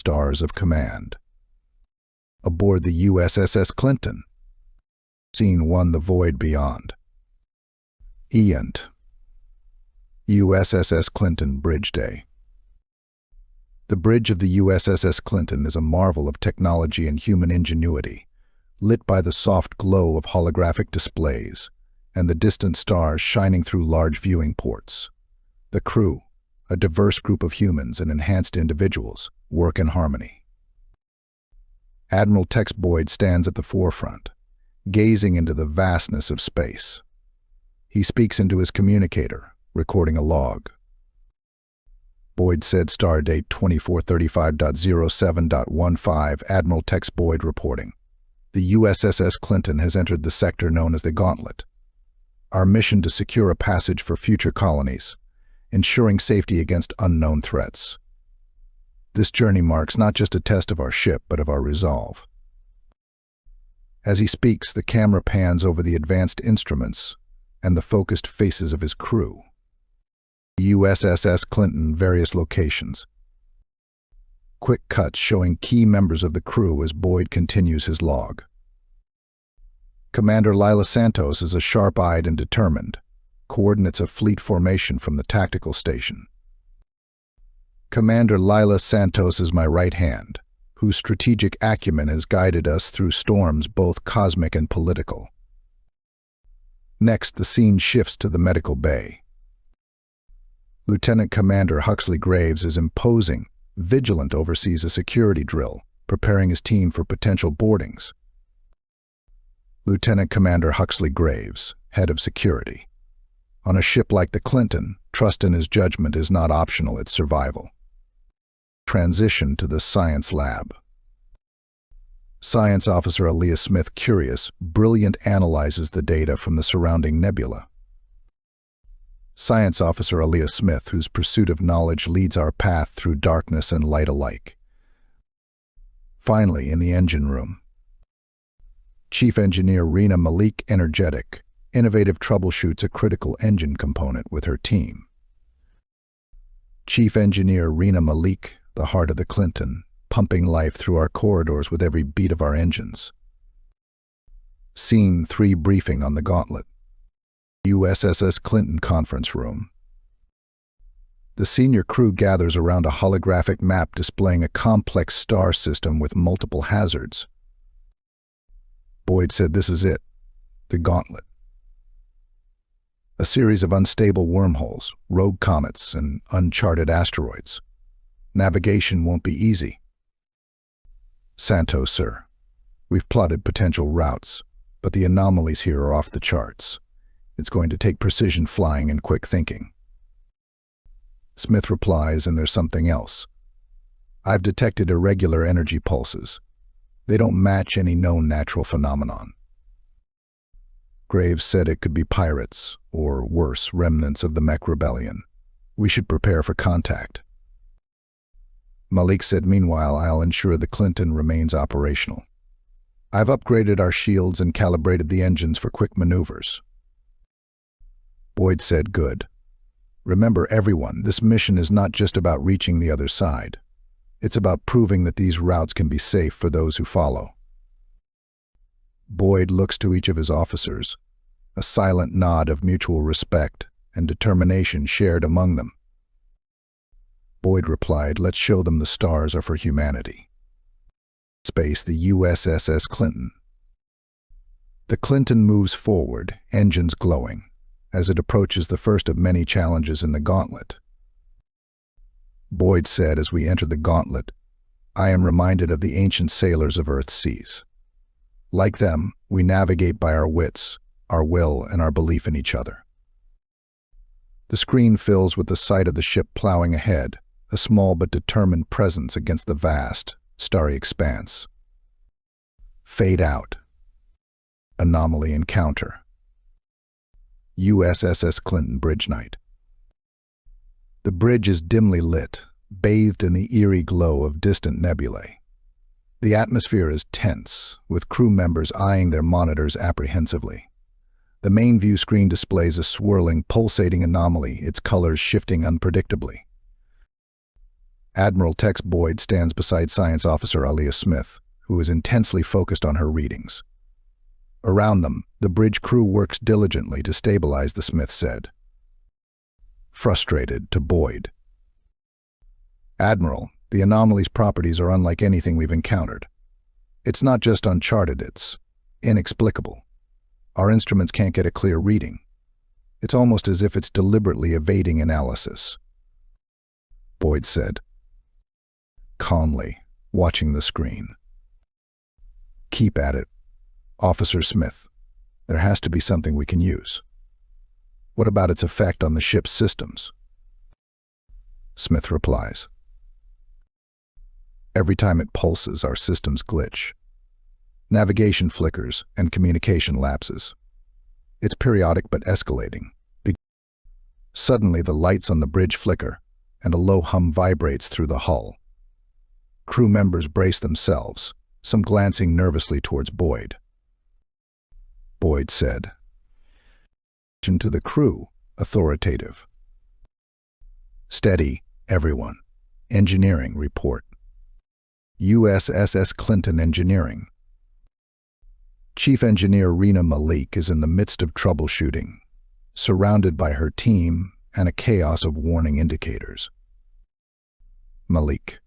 stars of command. Aboard the USSS Clinton. Scene 1: The Void Beyond. Eont. USSS Clinton Bridge Day. The bridge of the USSS Clinton is a marvel of technology and human ingenuity, lit by the soft glow of holographic displays and the distant stars shining through large viewing ports. The crew, a diverse group of humans and enhanced individuals, work in harmony. Admiral Tex Boyd stands at the forefront, gazing into the vastness of space. He speaks into his communicator, recording a log. Boyd said stardate 2435.07.15. Admiral Tex Boyd reporting. The USSS Clinton has entered the sector known as the Gauntlet. Our mission to secure a passage for future colonies, ensuring safety against unknown threats. This journey marks not just a test of our ship, but of our resolve. As he speaks, the camera pans over the advanced instruments and the focused faces of his crew. USSS Clinton, various locations. Quick cuts showing key members of the crew as Boyd continues his log. Commander Lila Santos is a sharp-eyed and determined. Coordinates of fleet formation from the tactical station. Commander Lila Santos is my right hand, whose strategic acumen has guided us through storms both cosmic and political. Next, the scene shifts to the medical bay. Lieutenant Commander Huxley Graves is imposing, vigilant, oversees a security drill, preparing his team for potential boardings. Lieutenant Commander Huxley Graves, head of security. On a ship like the Clinton, trust in his judgment is not optional, it's survival. Transition to the science lab. Science Officer Aaliyah Smith, curious, brilliant, analyzes the data from the surrounding nebula. Science Officer Aaliyah Smith, whose pursuit of knowledge leads our path through darkness and light alike. Finally, in the engine room. Chief Engineer Rena Malik, energetic, innovative, troubleshoots a critical engine component with her team. Chief Engineer Rena Malik, the heart of the Clinton, pumping life through our corridors with every beat of our engines. Scene 3: Briefing on the Gauntlet. USSS Clinton conference room. The senior crew gathers around a holographic map displaying a complex star system with multiple hazards. Boyd said, "This is it, the Gauntlet. A series of unstable wormholes, rogue comets, and uncharted asteroids. Navigation won't be easy." "Santos, sir. We've plotted potential routes, but the anomalies here are off the charts. It's going to take precision flying and quick thinking." Smith replies, "And there's something else. I've detected irregular energy pulses. They don't match any known natural phenomenon." Graves said it could be pirates, or worse, remnants of the Mech Rebellion. "We should prepare for contact." Malik said, "Meanwhile, I'll ensure the Clinton remains operational. I've upgraded our shields and calibrated the engines for quick maneuvers." Boyd said, "Good. Remember, everyone, this mission is not just about reaching the other side. It's about proving that these routes can be safe for those who follow." Boyd looks to each of his officers, a silent nod of mutual respect and determination shared among them. Boyd replied, "Let's show them the stars are for humanity." Space, the USSS Clinton. The Clinton moves forward, engines glowing, as it approaches the first of many challenges in the Gauntlet. Boyd said, "As we enter the Gauntlet, I am reminded of the ancient sailors of Earth's seas. Like them, we navigate by our wits, our will, and our belief in each other." The screen fills with the sight of the ship plowing ahead, a small but determined presence against the vast, starry expanse. Fade out. Anomaly encounter. USSS Clinton Bridge Night. The bridge is dimly lit, bathed in the eerie glow of distant nebulae. The atmosphere is tense, with crew members eyeing their monitors apprehensively. The main view screen displays a swirling, pulsating anomaly, its colors shifting unpredictably. Admiral Tex Boyd stands beside Science Officer Alia Smith, who is intensely focused on her readings. Around them, the bridge crew works diligently to stabilize, the Smith said. Frustrated, to Boyd. Admiral, the Anomaly's properties are unlike anything we've encountered. It's not just uncharted, it's inexplicable. Our instruments can't get a clear reading. It's almost as if it's deliberately evading analysis. Boyd said, calmly, watching the screen. Keep at it, Officer Smith. There has to be something we can use. What about its effect on the ship's systems? Smith replies, every time it pulses, our systems glitch. Navigation flickers and communication lapses. It's periodic but escalating. Suddenly, the lights on the bridge flicker, and a low hum vibrates through the hull. Crew members brace themselves, some glancing nervously towards Boyd. Boyd said, to the crew, authoritative. Steady, everyone. Engineering report. USSS Clinton Engineering. Chief Engineer Rena Malik is in the midst of troubleshooting, surrounded by her team and a chaos of warning indicators. Malik,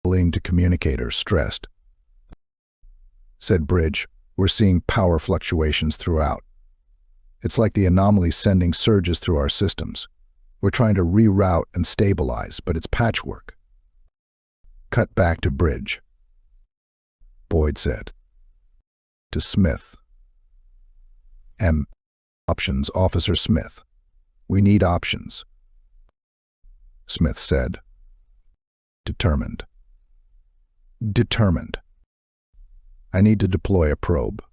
pulling to communicator, stressed, said Bridge, we're seeing power fluctuations throughout. It's like the Anomaly's sending surges through our systems. We're trying to reroute and stabilize, but it's patchwork. Cut back to Bridge. Boyd said. To Smith. Options, Officer Smith. We need options. Smith said. Determined. Determined. I need to deploy a probe.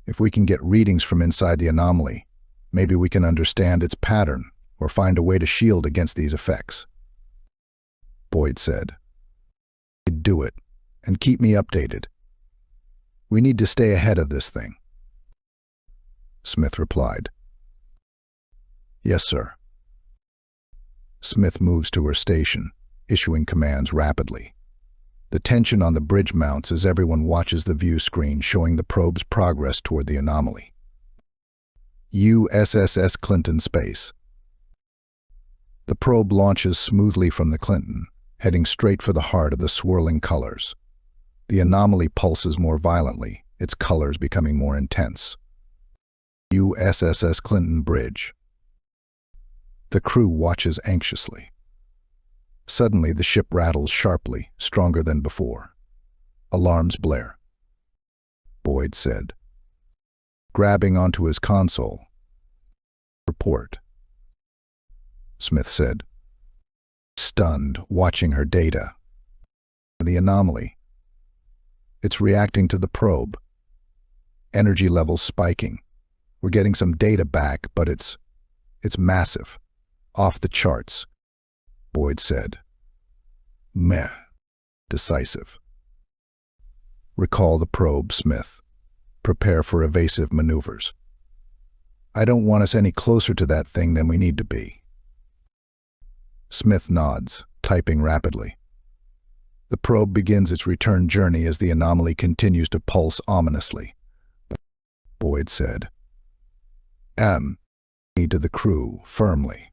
If we can get readings from inside the Anomaly, maybe we can understand its pattern or find a way to shield against these effects. Boyd said. Do it, and keep me updated. We need to stay ahead of this thing. Smith replied. Yes, sir. Smith moves to her station, issuing commands rapidly. The tension on the bridge mounts as everyone watches the view screen showing the probe's progress toward the Anomaly. USSS Clinton Space. The probe launches smoothly from the Clinton, heading straight for the heart of the swirling colors. The Anomaly pulses more violently, its colors becoming more intense. USSS Clinton Bridge. The crew watches anxiously. Suddenly, the ship rattles sharply, stronger than before. Alarms blare. Boyd said, grabbing onto his console. Report. Smith said, stunned, watching her data. The Anomaly. It's reacting to the probe. Energy levels spiking. We're getting some data back, but it's massive. Off the charts. Boyd said. Meh. Decisive. Recall the probe, Smith. Prepare for evasive maneuvers. I don't want us any closer to that thing than we need to be. Smith nods, typing rapidly. The probe begins its return journey as the Anomaly continues to pulse ominously. Boyd said. To the crew, firmly.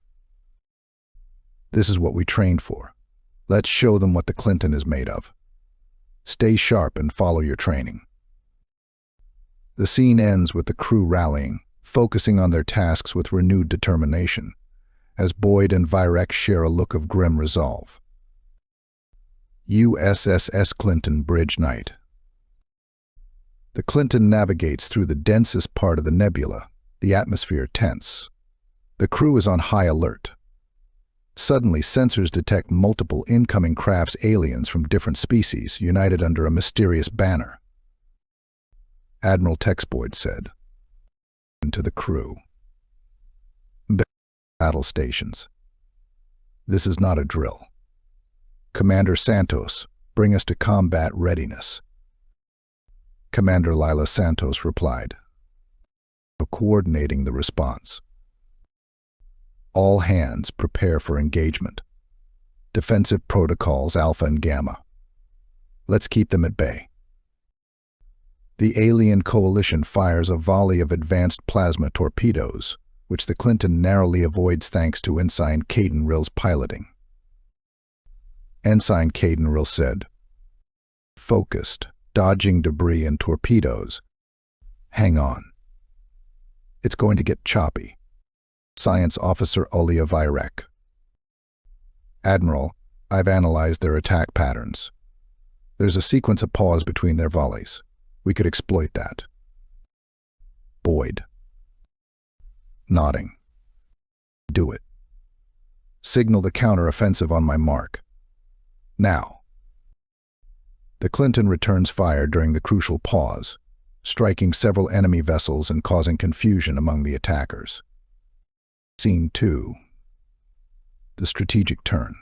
This is what we trained for. Let's show them what the Clinton is made of. Stay sharp and follow your training. The scene ends with the crew rallying, focusing on their tasks with renewed determination, as Boyd and Virek share a look of grim resolve. USSS Clinton Bridge Night. The Clinton navigates through the densest part of the nebula, the atmosphere tense. The crew is on high alert. Suddenly, sensors detect multiple incoming crafts, aliens from different species, united under a mysterious banner. Admiral Tex Boyd said. To the crew. Battle stations. This is not a drill. Commander Santos, bring us to combat readiness. Commander Lila Santos replied, coordinating the response. All hands prepare for engagement. Defensive protocols Alpha and Gamma. Let's keep them at bay. The alien coalition fires a volley of advanced plasma torpedoes, which the Clinton narrowly avoids thanks to Ensign Caden Rill's piloting. Ensign Caden Rill said, "Focused, dodging debris and torpedoes. Hang on. It's going to get choppy." Science Officer Olia Virek. "Admiral, I've analyzed their attack patterns. There's a sequence of pause between their volleys. We could exploit that." Boyd. Nodding. "Do it. Signal the counter-offensive on my mark. Now." The Clinton returns fire during the crucial pause, striking several enemy vessels and causing confusion among the attackers. Scene 2. The strategic turn.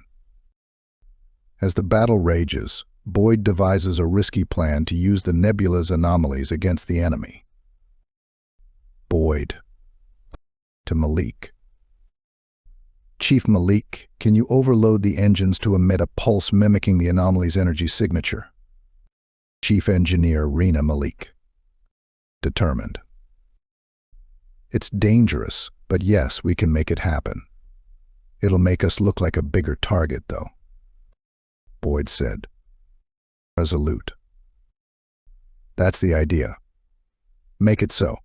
As the battle rages, Boyd devises a risky plan to use the nebula's anomalies against the enemy. Boyd. To Malik. "Chief Malik, can you overload the engines to emit a pulse mimicking the anomaly's energy signature?" Chief Engineer Rena Malik. Determined. "It's dangerous, but yes, we can make it happen. It'll make us look like a bigger target, though," Boyd said. Resolute. "That's the idea. Make it so."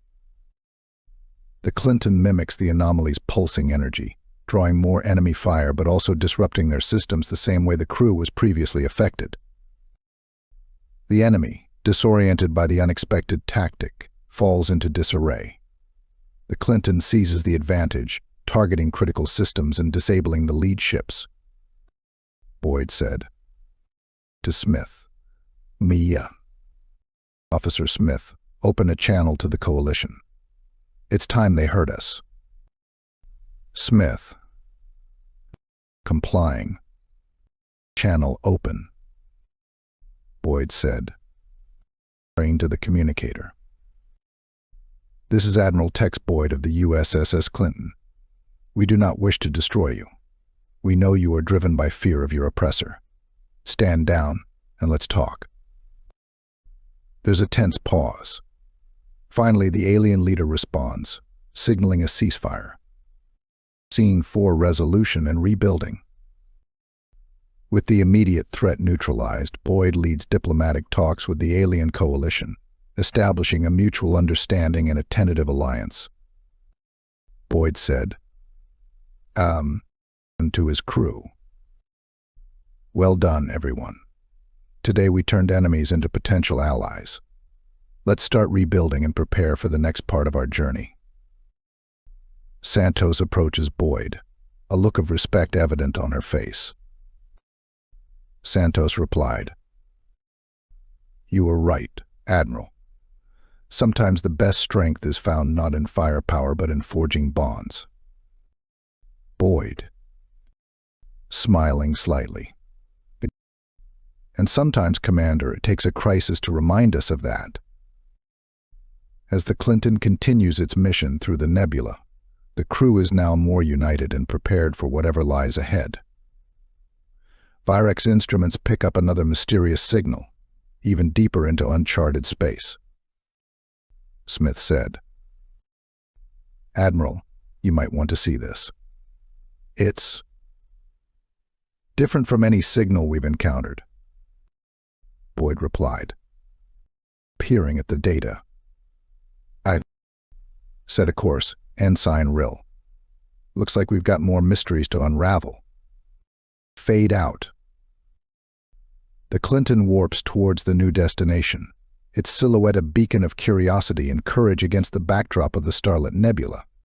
The Clinton mimics the anomaly's pulsing energy, drawing more enemy fire but also disrupting their systems the same way the crew was previously affected. The enemy, disoriented by the unexpected tactic, falls into disarray. The Clinton seizes the advantage, targeting critical systems and disabling the lead ships. Boyd said. To Smith. "Mia. Officer Smith, open a channel to the coalition. It's time they heard us." Smith. Complying. "Channel open," Boyd said, referring to the communicator. "This is Admiral Tex Boyd of the USSS Clinton. We do not wish to destroy you. We know you are driven by fear of your oppressor. Stand down and let's talk." There's a tense pause. Finally, the alien leader responds, signaling a ceasefire. Scene 4: Resolution and Rebuilding. With the immediate threat neutralized, Boyd leads diplomatic talks with the alien coalition, establishing a mutual understanding and a tentative alliance. Boyd said, and to his crew, "Well done, everyone. Today we turned enemies into potential allies. Let's start rebuilding and prepare for the next part of our journey." Santos approaches Boyd, a look of respect evident on her face. Santos replied, "You are right, Admiral. Sometimes the best strength is found not in firepower but in forging bonds." Boyd, smiling slightly. "And sometimes, Commander, it takes a crisis to remind us of that." As the Clinton continues its mission through the nebula, the crew is now more united and prepared for whatever lies ahead. Virek's instruments pick up another mysterious signal, even deeper into uncharted space. Smith said, "Admiral, you might want to see this. It's different from any signal we've encountered." Boyd replied, peering at the data. "I," said, of course, Ensign Rill. "Looks like we've got more mysteries to unravel." Fade out. The Clinton warps towards the new destination, its silhouette a beacon of curiosity and courage against the backdrop of the starlit nebula.